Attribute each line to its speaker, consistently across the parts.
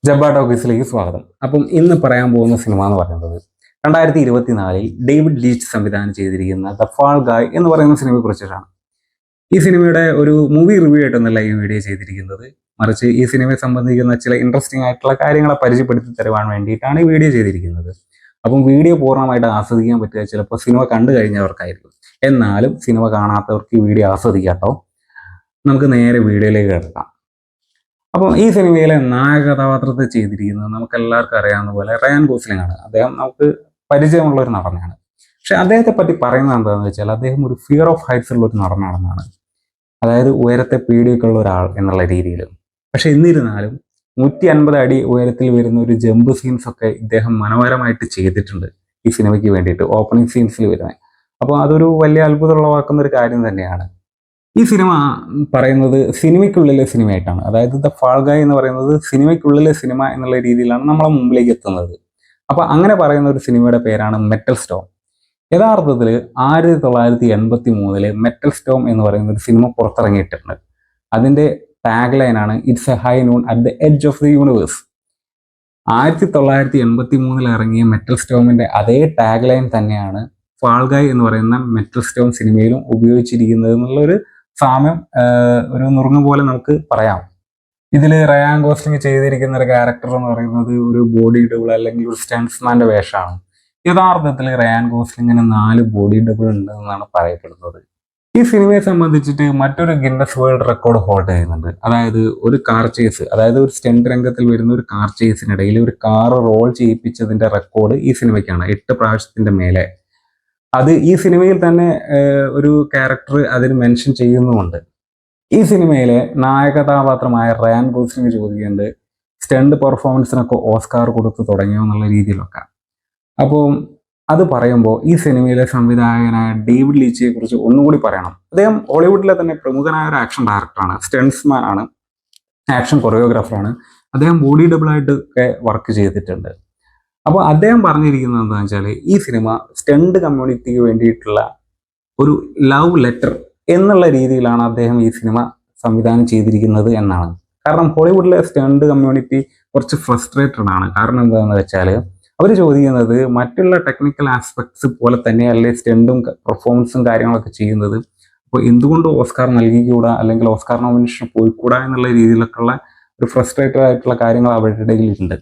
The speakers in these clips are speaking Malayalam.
Speaker 1: ജബ്ബ ടോക്കീസിലേക്ക് സ്വാഗതം. അപ്പം ഇന്ന് പറയാൻ പോകുന്ന സിനിമ എന്ന് പറയുന്നത് 2024 ഡേവിഡ് ലീച്ച് സംവിധാനം ചെയ്തിരിക്കുന്ന ദ ഫാൾ ഗായ് എന്ന് പറയുന്ന സിനിമയെ കുറിച്ചിട്ടാണ്. ഈ സിനിമയുടെ ഒരു മൂവി റിവ്യൂ ആയിട്ടൊന്നല്ല ഈ വീഡിയോ ചെയ്തിരിക്കുന്നത്, മറിച്ച് ഈ സിനിമയെ സംബന്ധിക്കുന്ന ചില ഇൻട്രസ്റ്റിംഗ് ആയിട്ടുള്ള കാര്യങ്ങളെ പരിചയപ്പെടുത്തി തരുവാൻ വേണ്ടിയിട്ടാണ് ഈ വീഡിയോ ചെയ്തിരിക്കുന്നത്. അപ്പം വീഡിയോ പൂർണ്ണമായിട്ട് ആസ്വദിക്കാൻ പറ്റുക ചിലപ്പോൾ സിനിമ കണ്ടു കഴിഞ്ഞവർക്കായിരിക്കും. എന്നാലും സിനിമ കാണാത്തവർക്ക് ഈ വീഡിയോ ആസ്വദിക്കാട്ടോ. നമുക്ക് നേരെ വീഡിയോയിലേക്ക് കിടക്കാം. അപ്പം ഈ സിനിമയിലെ നായക കഥാപാത്രത്തെ ചെയ്തിരിക്കുന്നത് നമുക്ക് എല്ലാവർക്കും അറിയാവുന്ന പോലെ റയാൻ ഗോസ്ലിംഗ് ആണ്. അദ്ദേഹം നമുക്ക് പരിചയമുള്ള ഒരു നടനാണ്. പക്ഷെ അദ്ദേഹത്തെ പറ്റി പറയുന്നത് എന്താണെന്ന് വെച്ചാൽ അദ്ദേഹം ഒരു ഫിയർ ഓഫ് ഹൈറ്റ്സ് ഉള്ള ഒരു നടനാണെന്നാണ്. അതായത് ഉയരത്തെ പേടിയൊക്കെ ഉള്ള ഒരാൾ എന്നുള്ള രീതിയിൽ. പക്ഷെ എന്നിരുന്നാലും 150 അടി ഉയരത്തിൽ വരുന്ന ഒരു ജമ്പ് സീൻസ് ഒക്കെ ഇദ്ദേഹം മനോഹരമായിട്ട് ചെയ്തിട്ടുണ്ട് ഈ സിനിമയ്ക്ക് വേണ്ടിയിട്ട്, ഓപ്പണിംഗ് സീൻസിൽ വരുന്നത്. അപ്പോൾ അതൊരു വലിയ അത്ഭുതമുളവാക്കുന്ന ഒരു കാര്യം തന്നെയാണ്. ഈ സിനിമ പറയുന്നത് സിനിമയ്ക്കുള്ളിലെ സിനിമയായിട്ടാണ്. അതായത് ദ ഫാൾ ഗായ് എന്ന് പറയുന്നത് സിനിമയ്ക്കുള്ളിലെ സിനിമ എന്നുള്ള രീതിയിലാണ് നമ്മളെ മുമ്പിലേക്ക് എത്തുന്നത്. അപ്പോൾ അങ്ങനെ പറയുന്ന ഒരു സിനിമയുടെ പേരാണ് മെറ്റൽ സ്റ്റോം. യഥാർത്ഥത്തിൽ 1983 മെറ്റൽ സ്റ്റോം എന്ന് പറയുന്ന ഒരു സിനിമ പുറത്തിറങ്ങിയിട്ടുണ്ട്. അതിൻ്റെ ടാഗ് ലൈനാണ് it's A high noon at the edge of the universe. 1983 ഇറങ്ങിയ മെറ്റൽ സ്റ്റോമിൻ്റെ അതേ ടാഗ് ലൈൻ തന്നെയാണ് ഫാൾ ഗായ് എന്ന് പറയുന്ന മെറ്റൽ സ്റ്റോം സിനിമയിലും ഉപയോഗിച്ചിരിക്കുന്നത് എന്നുള്ളൊരു സാമ്യം, ഒരു നുറുങ്ങ് പോലെ നമുക്ക് പറയാം. ഇതിൽ റയാൻ ഗോസ്ലിംഗ് ചെയ്തിരിക്കുന്ന ഒരു ക്യാരക്ടർ എന്ന് പറയുന്നത് ഒരു ബോഡി ഡബിൾ അല്ലെങ്കിൽ ഒരു സ്റ്റൺസ്മാന്റെ വേഷമാണ്. യഥാർത്ഥത്തിൽ റയാൻ ഗോസ്ലിംഗിന് 4 ബോഡി ഡബിൾ ഉണ്ടെന്നാണ് പറയപ്പെടുന്നത്. ഈ സിനിമയെ സംബന്ധിച്ചിട്ട് മറ്റൊരു ഗിന്നസ് വേൾഡ് റെക്കോർഡ് ഹോൾഡ് ചെയ്യുന്നുണ്ട്. അതായത് ഒരു കാർ ചേസ്, അതായത് ഒരു സ്റ്റണ്ട് രംഗത്തിൽ വരുന്ന ഒരു കാർ ചേസിനിടയിൽ ഒരു കാർ റോൾ ചെയ്യിപ്പിച്ചതിന്റെ റെക്കോർഡ് ഈ സിനിമയ്ക്കാണ്. 8 പ്രാവശ്യത്തിന്റെ മേലെ. അത് ഈ സിനിമയിൽ തന്നെ ഒരു ക്യാരക്ടർ അതിന് മെൻഷൻ ചെയ്യുന്നുമുണ്ട്. ഈ സിനിമയിലെ നായക കഥാപാത്രമായ റയാൻ ഗോസ്ലിംഗ് ചോദിക്കുന്നത് സ്റ്റണ്ട് പെർഫോമൻസിനൊക്കെ ഓസ്കാർ കൊടുത്തു തുടങ്ങിയോ എന്നുള്ള രീതിയിലൊക്കെ. അപ്പോൾ അത് പറയുമ്പോൾ ഈ സിനിമയിലെ സംവിധായകനായ ഡേവിഡ് ലീച്ചിയെ കുറിച്ച് ഒന്നുകൂടി പറയണം. അദ്ദേഹം ഹോളിവുഡിലെ തന്നെ പ്രമുഖനായ ഒരു ആക്ഷൻ ഡയറക്ടറാണ്, സ്റ്റണ്ട്സ്മാൻ ആണ്, ആക്ഷൻ കൊറിയോഗ്രാഫറാണ്. അദ്ദേഹം ബോഡി ഡബിളായിട്ടൊക്കെ വർക്ക് ചെയ്തിട്ടുണ്ട്. അപ്പോൾ അദ്ദേഹം പറഞ്ഞിരിക്കുന്നത് എന്താണെന്ന് വെച്ചാൽ ഈ സിനിമ സ്റ്റണ്ട് കമ്മ്യൂണിറ്റിക്ക് വേണ്ടിയിട്ടുള്ള ഒരു ലവ് ലെറ്റർ എന്നുള്ള രീതിയിലാണ് അദ്ദേഹം ഈ സിനിമ സംവിധാനം ചെയ്തിരിക്കുന്നത് എന്നാണ്. കാരണം ഹോളിവുഡിലെ സ്റ്റണ്ട് കമ്മ്യൂണിറ്റി കുറച്ച് ഫ്രസ്ട്രേറ്റഡ് ആണ്. കാരണം എന്താണെന്ന് വെച്ചാൽ അവർ ചോദിക്കുന്നത് മറ്റുള്ള ടെക്നിക്കൽ ആസ്പെക്ട്സ് പോലെ തന്നെയല്ലേ സ്റ്റണ്ടും പെർഫോമൻസും കാര്യങ്ങളൊക്കെ ചെയ്യുന്നത്. അപ്പോൾ എന്തുകൊണ്ട് ഓസ്കാർ നൽകിക്കൂടാ, അല്ലെങ്കിൽ ഓസ്കാർ നോമിനേഷൻ പോയിക്കൂടാ എന്നുള്ള രീതിയിലൊക്കെയുള്ള ഒരു ഫ്രസ്ട്രേറ്റഡ് ആയിട്ടുള്ള കാര്യങ്ങൾ അവരുടെ ഇടയിലുണ്ട്.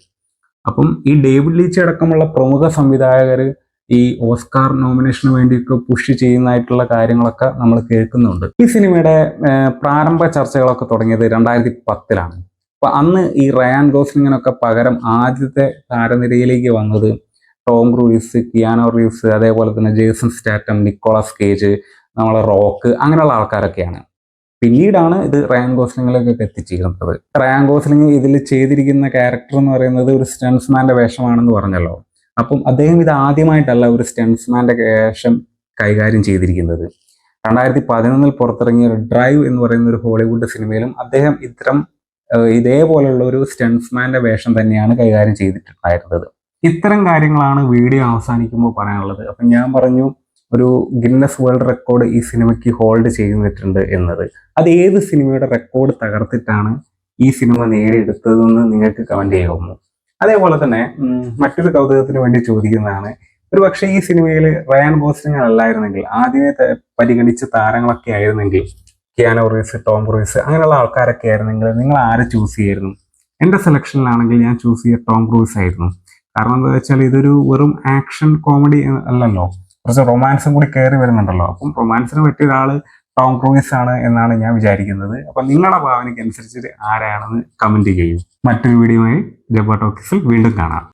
Speaker 1: അപ്പം ഈ ഡേവിഡ് ലീച്ച് അടക്കമുള്ള പ്രമുഖ സംവിധായകർ ഈ ഓസ്കാർ നോമിനേഷന് വേണ്ടിയൊക്കെ പുഷ് ചെയ്യുന്നതായിട്ടുള്ള കാര്യങ്ങളൊക്കെ നമ്മൾ കേൾക്കുന്നുണ്ട്. ഈ സിനിമയുടെ പ്രാരംഭ ചർച്ചകളൊക്കെ തുടങ്ങിയത് 2010 അപ്പൊ അന്ന് ഈ റയാൻ ഗോസ്ലിങ്ങിനൊക്കെ പകരം ആദ്യത്തെ താരനിരയിലേക്ക് വന്നത് ടോം ക്രൂയിസ്, കിയാനോ റീവ്സ്, അതേപോലെ തന്നെ ജേസൺ സ്റ്റാറ്റം, നിക്കോളാസ് കേജ്, നമ്മളെ റോക്ക്, അങ്ങനെയുള്ള ആൾക്കാരൊക്കെയാണ്. പിന്നീടാണ് ഇത് റയാൻ ഗോസ്ലിംഗിലേക്കൊക്കെ എത്തിച്ചേരുന്നത്. റയാൻ ഗോസ്ലിംഗ് ഇതിൽ ചെയ്തിരിക്കുന്ന ക്യാരക്ടർ എന്ന് പറയുന്നത് ഒരു സ്റ്റൺസ്മാന്റെ വേഷമാണെന്ന് പറഞ്ഞല്ലോ. അപ്പം അദ്ദേഹം ഇത് ആദ്യമായിട്ടല്ല ഒരു സ്റ്റൺസ്മാന്റെ വേഷം കൈകാര്യം ചെയ്തിരിക്കുന്നത്. 2011 പുറത്തിറങ്ങിയ ഡ്രൈവ് എന്ന് പറയുന്ന ഒരു ഹോളിവുഡ് സിനിമയിലും അദ്ദേഹം ഇതേപോലെയുള്ള ഒരു സ്റ്റൺസ്മാന്റെ വേഷം തന്നെയാണ് കൈകാര്യം ചെയ്തിട്ടുണ്ടായിരുന്നത്. ഇത്തരം കാര്യങ്ങളാണ് വീഡിയോ അവസാനിക്കുമ്പോൾ പറയാനുള്ളത്. അപ്പം ഞാൻ പറഞ്ഞു ഒരു ഗിന്നസ് വേൾഡ് റെക്കോർഡ് ഈ സിനിമയ്ക്ക് ഹോൾഡ് ചെയ്തിട്ടുണ്ട് എന്നത്. അത് ഏത് സിനിമയുടെ റെക്കോർഡ് തകർത്തിട്ടാണ് ഈ സിനിമ നേടിയെടുത്തതെന്ന് നിങ്ങൾക്ക് കമന്റ് ചെയ്യാമോ? അതേപോലെ തന്നെ മറ്റൊരു കൗതുകത്തിന് വേണ്ടി ചോദിക്കുന്നതാണ്, ഒരു പക്ഷേ ഈ സിനിമയിൽ റയാൻ ഗോസ്ലിംഗ് അല്ലായിരുന്നെങ്കിൽ, ആദ്യമേ പരിഗണിച്ച താരങ്ങളൊക്കെ ആയിരുന്നെങ്കിൽ, കിയാനോ റീവ്സ്, ടോം ക്രൂയിസ്, അങ്ങനെയുള്ള ആൾക്കാരൊക്കെ ആയിരുന്നെങ്കിൽ നിങ്ങൾ ആരെ ചൂസ് ചെയ്യായിരുന്നു? എൻ്റെ സെലക്ഷനിലാണെങ്കിൽ ഞാൻ ചൂസ് ചെയ്യുക ടോം ക്രൂയിസ് ആയിരുന്നു. കാരണം എന്താ വെച്ചാൽ ഇതൊരു വെറും ആക്ഷൻ കോമഡി അല്ലല്ലോ, കുറച്ച് റൊമാൻസും കൂടി കയറി വരുന്നുണ്ടല്ലോ. അപ്പം റൊമാൻസിന് പറ്റിയ ഒരാൾ ടോം ക്രൂയിസ് ആണ് എന്നാണ് ഞാൻ വിചാരിക്കുന്നത്. അപ്പം നിങ്ങളുടെ ഭാവനയ്ക്ക് അനുസരിച്ച് ആരാണെന്ന് കമന്റ് ചെയ്യൂ. മറ്റൊരു വീഡിയോയുമായി ജബ്ബ ടോക്കീസിൽ വീണ്ടും കാണാം.